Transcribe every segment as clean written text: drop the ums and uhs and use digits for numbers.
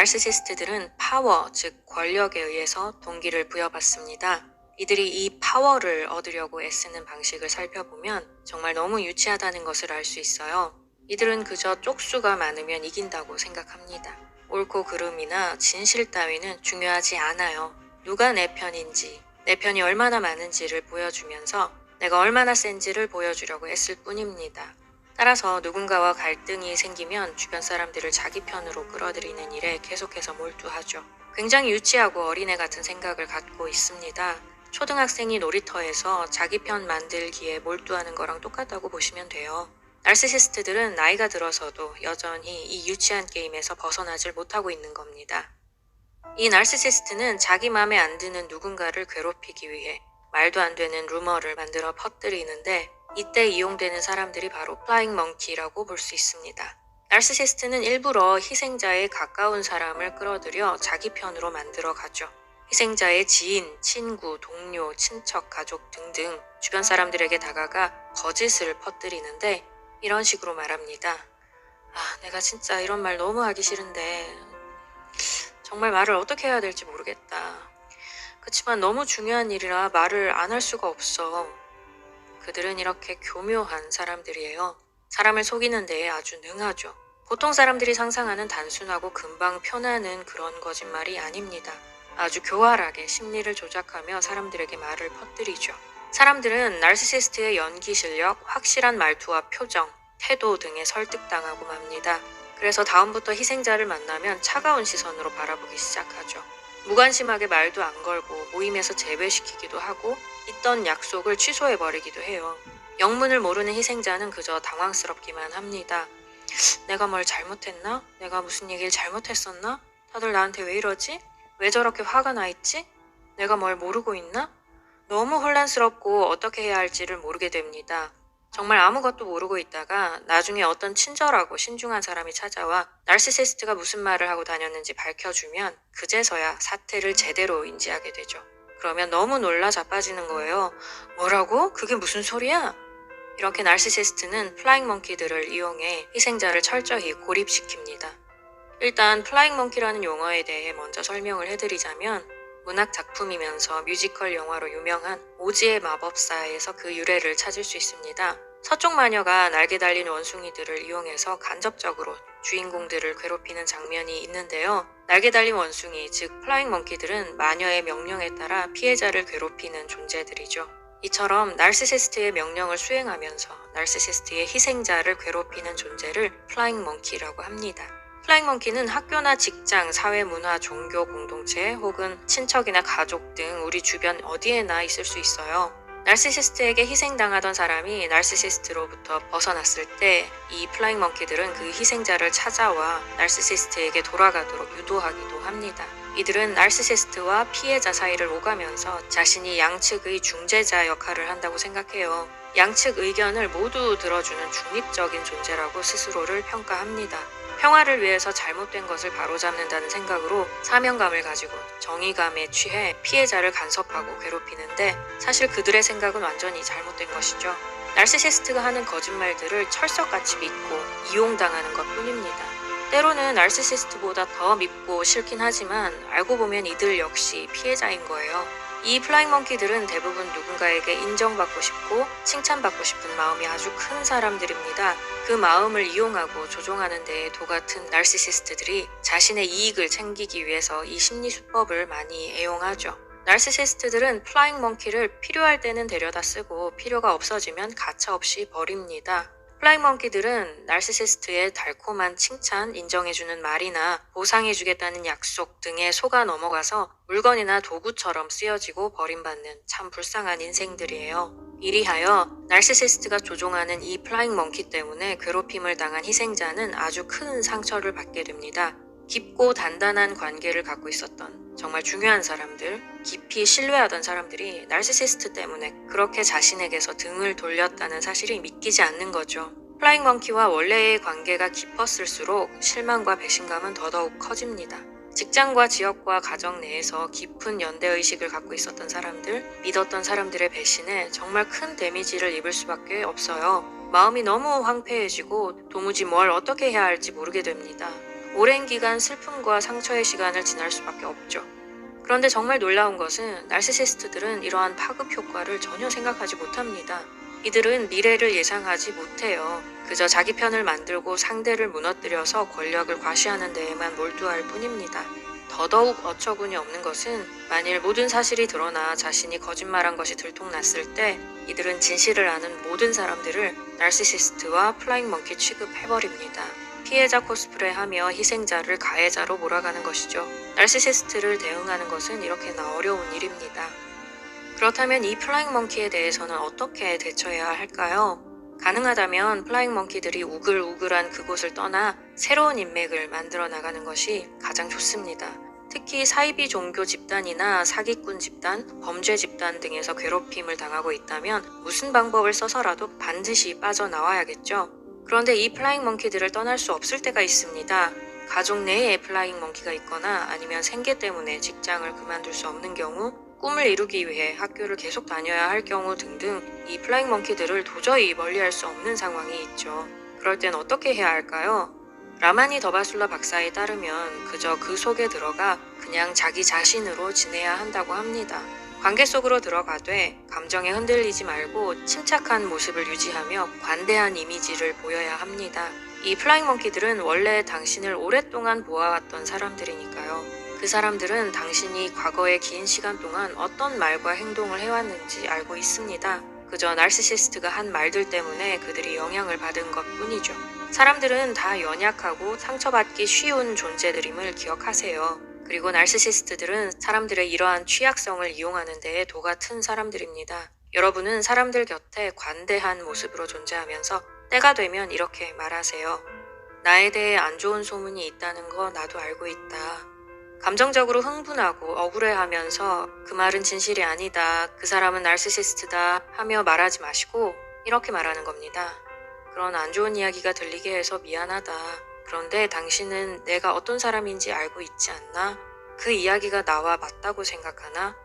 나르시시스트들은 파워, 즉 권력에 의해서 동기를 부여받습니다. 이들이 이 파워를 얻으려고 애쓰는 방식을 살펴보면 정말 너무 유치하다는 것을 알 수 있어요. 이들은 그저 쪽수가 많으면 이긴다고 생각합니다. 옳고 그름이나 진실 따위는 중요하지 않아요. 누가 내 편인지, 내 편이 얼마나 많은지를 보여주면서 내가 얼마나 센지를 보여주려고 애쓸 뿐입니다. 따라서 누군가와 갈등이 생기면 주변 사람들을 자기 편으로 끌어들이는 일에 계속해서 몰두하죠. 굉장히 유치하고 어린애 같은 생각을 갖고 있습니다. 초등학생이 놀이터에서 자기 편 만들기에 몰두하는 거랑 똑같다고 보시면 돼요. 나르시시스트들은 나이가 들어서도 여전히 이 유치한 게임에서 벗어나질 못하고 있는 겁니다. 이 나르시시스트는 자기 맘에 안 드는 누군가를 괴롭히기 위해 말도 안 되는 루머를 만들어 퍼뜨리는데 이때 이용되는 사람들이 바로 플라잉 멍키라고 볼 수 있습니다. 나르시시스트는 일부러 희생자에 가까운 사람을 끌어들여 자기 편으로 만들어 가죠. 희생자의 지인, 친구, 동료, 친척, 가족 등등 주변 사람들에게 다가가 거짓을 퍼뜨리는데 이런 식으로 말합니다. 내가 진짜 이런 말 너무 하기 싫은데 정말 말을 어떻게 해야 될지 모르겠다. 그치만 너무 중요한 일이라 말을 안 할 수가 없어. 그들은 이렇게 교묘한 사람들이에요. 사람을 속이는 데에 아주 능하죠. 보통 사람들이 상상하는 단순하고 금방 표나는 그런 거짓말이 아닙니다. 아주 교활하게 심리를 조작하며 사람들에게 말을 퍼뜨리죠. 사람들은 나르시시스트의 연기 실력, 확실한 말투와 표정, 태도 등에 설득당하고 맙니다. 그래서 다음부터 희생자를 만나면 차가운 시선으로 바라보기 시작하죠. 무관심하게 말도 안 걸고 모임에서 제외시키기도 하고 있던 약속을 취소해버리기도 해요. 영문을 모르는 희생자는 그저 당황스럽기만 합니다. 내가 뭘 잘못했나? 내가 무슨 얘기를 잘못했었나? 다들 나한테 왜 이러지? 왜 저렇게 화가 나 있지? 내가 뭘 모르고 있나? 너무 혼란스럽고 어떻게 해야 할지를 모르게 됩니다. 정말 아무것도 모르고 있다가 나중에 어떤 친절하고 신중한 사람이 찾아와 나르시시스트가 무슨 말을 하고 다녔는지 밝혀주면 그제서야 사태를 제대로 인지하게 되죠. 그러면 너무 놀라 자빠지는 거예요. 뭐라고? 그게 무슨 소리야? 이렇게 나르시시스트는 플라잉 멍키들을 이용해 희생자를 철저히 고립시킵니다. 일단 플라잉 멍키라는 용어에 대해 먼저 설명을 해드리자면 문학 작품이면서 뮤지컬 영화로 유명한 오즈의 마법사에서 그 유래를 찾을 수 있습니다. 서쪽 마녀가 날개 달린 원숭이들을 이용해서 간접적으로 주인공들을 괴롭히는 장면이 있는데요. 날개 달린 원숭이, 즉 플라잉 멍키들은 마녀의 명령에 따라 피해자를 괴롭히는 존재들이죠. 이처럼 나르시시스트의 명령을 수행하면서 나르시시스트의 희생자를 괴롭히는 존재를 플라잉 멍키라고 합니다. 플라잉 멍키는 학교나 직장, 사회, 문화, 종교 공동체 혹은 친척이나 가족 등 우리 주변 어디에나 있을 수 있어요. 나르시시스트에게 희생당하던 사람이 나르시시스트로부터 벗어났을 때 이 플라잉 멍키들은 그 희생자를 찾아와 나르시시스트에게 돌아가도록 유도하기도 합니다. 이들은 나르시시스트와 피해자 사이를 오가면서 자신이 양측의 중재자 역할을 한다고 생각해요. 양측 의견을 모두 들어주는 중립적인 존재라고 스스로를 평가합니다. 평화를 위해서 잘못된 것을 바로잡는다는 생각으로 사명감을 가지고 정의감에 취해 피해자를 간섭하고 괴롭히는데 사실 그들의 생각은 완전히 잘못된 것이죠. 나르시시스트가 하는 거짓말들을 철석같이 믿고 이용당하는 것뿐입니다. 때로는 나르시시스트보다 더 믿고 싫긴 하지만 알고 보면 이들 역시 피해자인 거예요. 이 플라잉 멍키들은 대부분 누군가에게 인정받고 싶고 칭찬받고 싶은 마음이 아주 큰 사람들입니다. 그 마음을 이용하고 조종하는 데에 도같은 나르시시스트들이 자신의 이익을 챙기기 위해서 이 심리 수법을 많이 애용하죠. 나르시시스트들은 플라잉 멍키를 필요할 때는 데려다 쓰고 필요가 없어지면 가차없이 버립니다. 플라잉 멍키들은 나르시시스트의 달콤한 칭찬, 인정해주는 말이나 보상해주겠다는 약속 등에 속아 넘어가서 물건이나 도구처럼 쓰여지고 버림받는 참 불쌍한 인생들이에요. 이리하여 나르시시스트가 조종하는 이 플라잉 멍키 때문에 괴롭힘을 당한 희생자는 아주 큰 상처를 받게 됩니다. 깊고 단단한 관계를 갖고 있었던 정말 중요한 사람들, 깊이 신뢰하던 사람들이 나르시시스트 때문에 그렇게 자신에게서 등을 돌렸다는 사실이 믿기지 않는 거죠. 플라잉 멍키와 원래의 관계가 깊었을수록 실망과 배신감은 더더욱 커집니다. 직장과 지역과 가정 내에서 깊은 연대의식을 갖고 있었던 사람들, 믿었던 사람들의 배신에 정말 큰 데미지를 입을 수밖에 없어요. 마음이 너무 황폐해지고 도무지 뭘 어떻게 해야 할지 모르게 됩니다. 오랜 기간 슬픔과 상처의 시간을 지날 수밖에 없죠. 그런데 정말 놀라운 것은 나르시시스트들은 이러한 파급 효과를 전혀 생각하지 못합니다. 이들은 미래를 예상하지 못해요. 그저 자기 편을 만들고 상대를 무너뜨려서 권력을 과시하는 데에만 몰두할 뿐입니다. 더더욱 어처구니 없는 것은 만일 모든 사실이 드러나 자신이 거짓말한 것이 들통났을 때 이들은 진실을 아는 모든 사람들을 나르시시스트와 플라잉 멍키 취급해버립니다. 피해자 코스프레하며 희생자를 가해자로 몰아가는 것이죠. 나르시시스트를 대응하는 것은 이렇게나 어려운 일입니다. 그렇다면 이 플라잉 멍키에 대해서는 어떻게 대처해야 할까요? 가능하다면 플라잉 멍키들이 우글우글한 그곳을 떠나 새로운 인맥을 만들어 나가는 것이 가장 좋습니다. 특히 사이비 종교 집단이나 사기꾼 집단, 범죄 집단 등에서 괴롭힘을 당하고 있다면 무슨 방법을 써서라도 반드시 빠져나와야겠죠. 그런데 이 플라잉 멍키들을 떠날 수 없을 때가 있습니다. 가족 내에 플라잉 멍키가 있거나 아니면 생계 때문에 직장을 그만둘 수 없는 경우, 꿈을 이루기 위해 학교를 계속 다녀야 할 경우 등등 이 플라잉 멍키들을 도저히 멀리할 수 없는 상황이 있죠. 그럴 땐 어떻게 해야 할까요? 라마니 더바술라 박사에 따르면 그저 그 속에 들어가 그냥 자기 자신으로 지내야 한다고 합니다. 관계 속으로 들어가되 감정에 흔들리지 말고 침착한 모습을 유지하며 관대한 이미지를 보여야 합니다. 이 플라잉 멍키들은 원래 당신을 오랫동안 보아왔던 사람들이니까요. 그 사람들은 당신이 과거의 긴 시간 동안 어떤 말과 행동을 해왔는지 알고 있습니다. 그저 나르시시스트가 한 말들 때문에 그들이 영향을 받은 것 뿐이죠. 사람들은 다 연약하고 상처받기 쉬운 존재들임을 기억하세요. 그리고 나르시시스트들은 사람들의 이러한 취약성을 이용하는 데에 도가 튼 사람들입니다. 여러분은 사람들 곁에 관대한 모습으로 존재하면서 때가 되면 이렇게 말하세요. 나에 대해 안 좋은 소문이 있다는 거 나도 알고 있다. 감정적으로 흥분하고 억울해하면서 그 말은 진실이 아니다. 그 사람은 나르시시스트다 하며 말하지 마시고 이렇게 말하는 겁니다. 그런 안 좋은 이야기가 들리게 해서 미안하다. 그런데 당신은 내가 어떤 사람인지 알고 있지 않나? 그 이야기가 나와 맞다고 생각하나?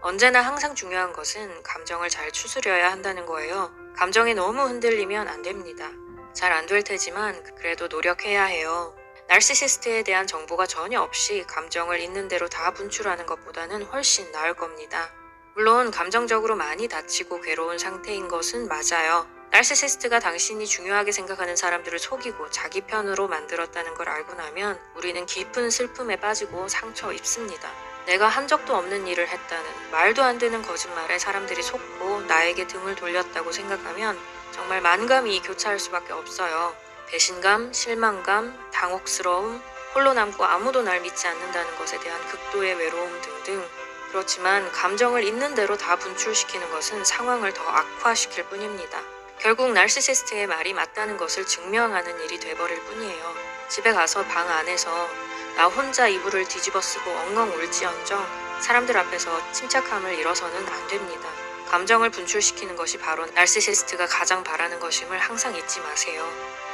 언제나 항상 중요한 것은 감정을 잘 추스려야 한다는 거예요. 감정에 너무 흔들리면 안 됩니다. 잘 안 될 테지만 그래도 노력해야 해요. 나르시시스트에 대한 정보가 전혀 없이 감정을 있는 대로 다 분출하는 것보다는 훨씬 나을 겁니다. 물론 감정적으로 많이 다치고 괴로운 상태인 것은 맞아요. 나르시시스트가 당신이 중요하게 생각하는 사람들을 속이고 자기 편으로 만들었다는 걸 알고 나면 우리는 깊은 슬픔에 빠지고 상처 입습니다. 내가 한 적도 없는 일을 했다는 말도 안 되는 거짓말에 사람들이 속고 나에게 등을 돌렸다고 생각하면 정말 만감이 교차할 수밖에 없어요. 배신감, 실망감, 당혹스러움, 홀로 남고 아무도 날 믿지 않는다는 것에 대한 극도의 외로움 등등. 그렇지만 감정을 있는 대로 다 분출시키는 것은 상황을 더 악화시킬 뿐입니다. 결국 나르시시스트의 말이 맞다는 것을 증명하는 일이 돼버릴 뿐이에요. 집에 가서 방 안에서 나 혼자 이불을 뒤집어 쓰고 엉엉 울지언정 사람들 앞에서 침착함을 잃어서는 안 됩니다. 감정을 분출시키는 것이 바로 나르시시스트가 가장 바라는 것임을 항상 잊지 마세요.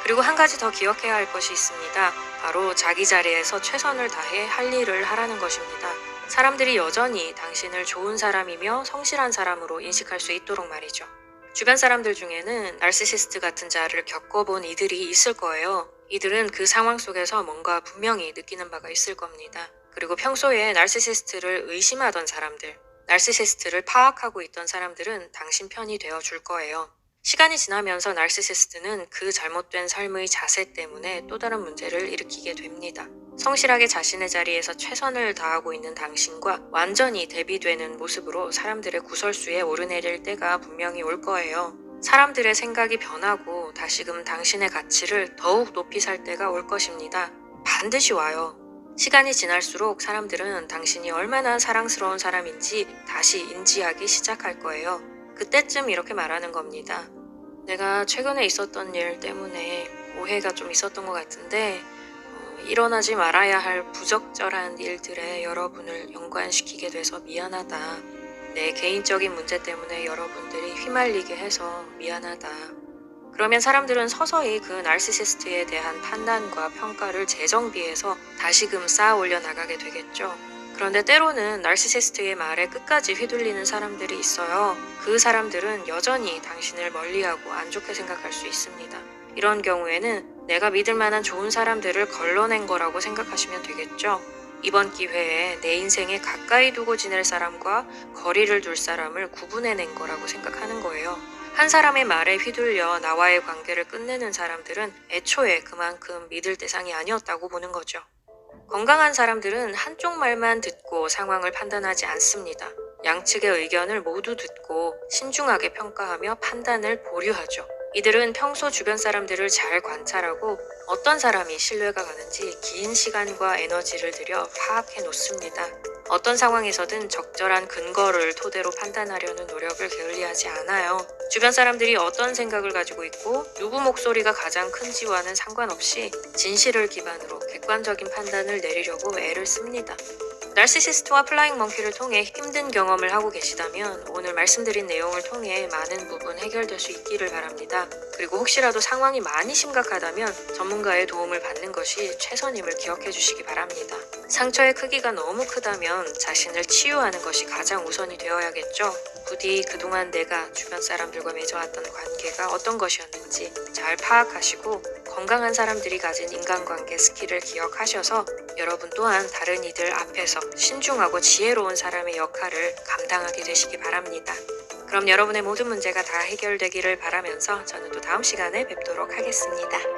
그리고 한 가지 더 기억해야 할 것이 있습니다. 바로 자기 자리에서 최선을 다해 할 일을 하라는 것입니다. 사람들이 여전히 당신을 좋은 사람이며 성실한 사람으로 인식할 수 있도록 말이죠. 주변 사람들 중에는 나르시시스트 같은 자를 겪어본 이들이 있을 거예요. 이들은 그 상황 속에서 뭔가 분명히 느끼는 바가 있을 겁니다. 그리고 평소에 나르시시스트를 의심하던 사람들, 나르시시스트를 파악하고 있던 사람들은 당신 편이 되어줄 거예요. 시간이 지나면서 나르시시스트는 그 잘못된 삶의 자세 때문에 또 다른 문제를 일으키게 됩니다. 성실하게 자신의 자리에서 최선을 다하고 있는 당신과 완전히 대비되는 모습으로 사람들의 구설수에 오르내릴 때가 분명히 올 거예요. 사람들의 생각이 변하고 다시금 당신의 가치를 더욱 높이 살 때가 올 것입니다. 반드시 와요. 시간이 지날수록 사람들은 당신이 얼마나 사랑스러운 사람인지 다시 인지하기 시작할 거예요. 그때쯤 이렇게 말하는 겁니다. 내가 최근에 있었던 일 때문에 오해가 좀 있었던 것 같은데 일어나지 말아야 할 부적절한 일들에 여러분을 연관시키게 돼서 미안하다. 내 개인적인 문제 때문에 여러분들이 휘말리게 해서 미안하다. 그러면 사람들은 서서히 그 나르시시스트에 대한 판단과 평가를 재정비해서 다시금 쌓아 올려 나가게 되겠죠. 그런데 때로는 나르시시스트의 말에 끝까지 휘둘리는 사람들이 있어요. 그 사람들은 여전히 당신을 멀리하고 안 좋게 생각할 수 있습니다. 이런 경우에는 내가 믿을 만한 좋은 사람들을 걸러낸 거라고 생각하시면 되겠죠. 이번 기회에 내 인생에 가까이 두고 지낼 사람과 거리를 둘 사람을 구분해낸 거라고 생각하는 거예요. 한 사람의 말에 휘둘려 나와의 관계를 끝내는 사람들은 애초에 그만큼 믿을 대상이 아니었다고 보는 거죠. 건강한 사람들은 한쪽 말만 듣고 상황을 판단하지 않습니다. 양측의 의견을 모두 듣고 신중하게 평가하며 판단을 보류하죠. 이들은 평소 주변 사람들을 잘 관찰하고 어떤 사람이 신뢰가 가는지 긴 시간과 에너지를 들여 파악해 놓습니다. 어떤 상황에서든 적절한 근거를 토대로 판단하려는 노력을 게을리하지 않아요. 주변 사람들이 어떤 생각을 가지고 있고 누구 목소리가 가장 큰지와는 상관없이 진실을 기반으로 객관적인 판단을 내리려고 애를 씁니다. 나르시시스트와 플라잉 멍키를 통해 힘든 경험을 하고 계시다면 오늘 말씀드린 내용을 통해 많은 부분 해결될 수 있기를 바랍니다. 그리고 혹시라도 상황이 많이 심각하다면 전문가의 도움을 받는 것이 최선임을 기억해 주시기 바랍니다. 상처의 크기가 너무 크다면 자신을 치유하는 것이 가장 우선이 되어야겠죠. 부디 그동안 내가 주변 사람들과 맺어왔던 관계가 어떤 것이었는지 잘 파악하시고 건강한 사람들이 가진 인간관계 스킬을 기억하셔서 여러분 또한 다른 이들 앞에서 신중하고 지혜로운 사람의 역할을 감당하게 되시기 바랍니다. 그럼 여러분의 모든 문제가 다 해결되기를 바라면서 저는 또 다음 시간에 뵙도록 하겠습니다.